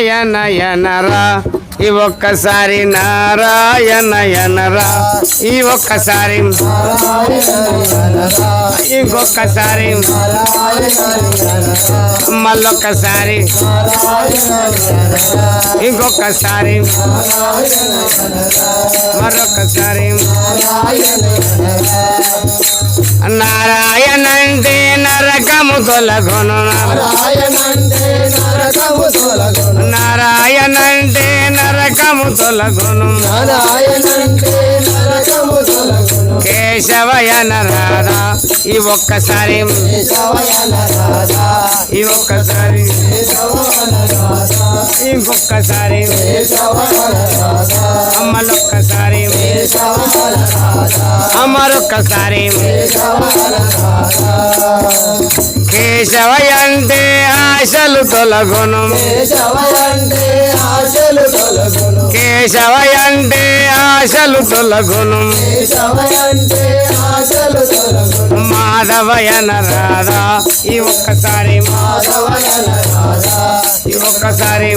నారాయణయనరా ఈ ఒక్కసారి నారాయణయనరా ఈ ఒక్కసారి ఇంకొక్కసారి మళ్ళొక్కసారి ఇంకొకసారి మరొకసారి నారాయణంటే నరకము తొలగును నారాయణంటే నరకము తొలగును కేశవయన రాధా ఈ ఒక్కసారి ఈ ఒక్కసారి ఇంకొక్కసారి అమ్మలొక్కసారి అమరొక్కసారి కేశవయంటే ఆశలు తొలగును కేశవయంటే ఆశలు తొలగును మాధవయన రాధా ఈ ఒక్కసారి ఈ ఒక్కసారి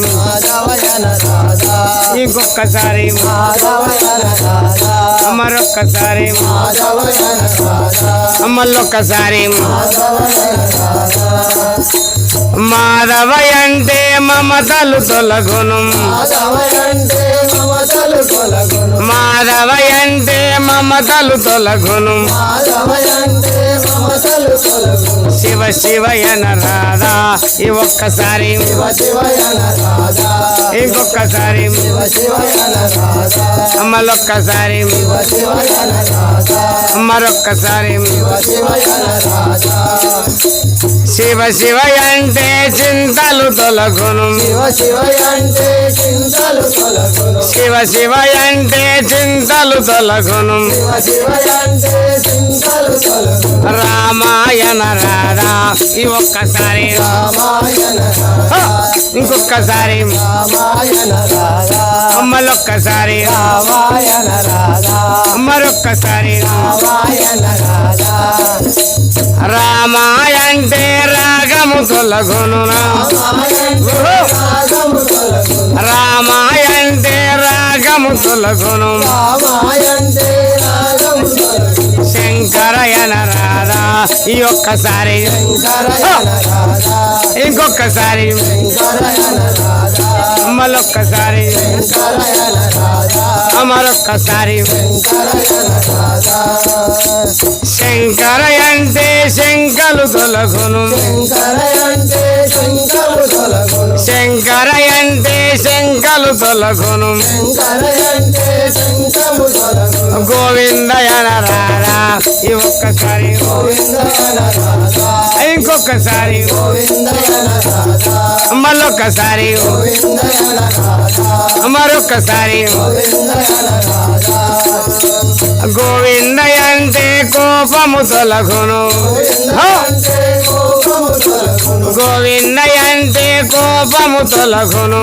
ఇంకొక్కసారి మరొక్కసారి మళ్ళొక్కసారి మాధవయంటే మమతలు తొలగును మాధవయంటే మమతలు తొలగును శివ శివయన రాధా ఈ ఒక్కసారి ఇంకొక్కసారి మళ్ళొక్కసారి మరొక్కసారి శివ శివయంటే చింతలు తొలగును శివ శివయంటే చింతలు తొలగును రామాయణ రాధా ఈ ఒక్కసారి ఇంకొక్కసారి మళ్ళొక్కసారి మరొక్కసారి రామాయంటే రాగము తొలగును రామాయంటే రాగము తొలగును శంకరయన రాధా ఈ ఒక్కసారి ఇంకొకసారి మళ్ళొక్కసారి మరొక్కసారి శంకరయంటే శంకలు తొలగును శంకరయంటే శంకలు తొలగును గోవిందయన రాధా ఈ ఒక్కసారి ఇంకొకసారి మళ్ళొక్కసారి మరొక్కసారి గోవిందయంటే కోపము తొలగును గోవిందయంటే కోపము తొలగును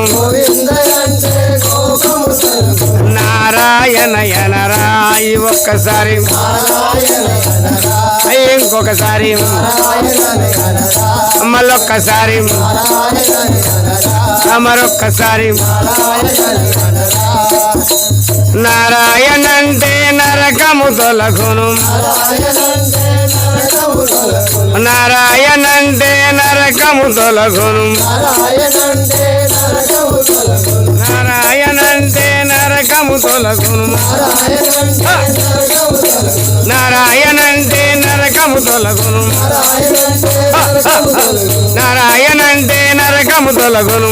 నారాయణయనరా ఈ ఒక్కసారి ఇంకొకసారి మళ్ళొక్కసారి మరొక్కసారి నారాయణంటే నరకము తొలగును నారాయణంటే నరకము తొలగును నారాయణంటే నరకము తొలగును నారాయణంటే నరకము తొలగును నారాయణంటే నరకము తొలగును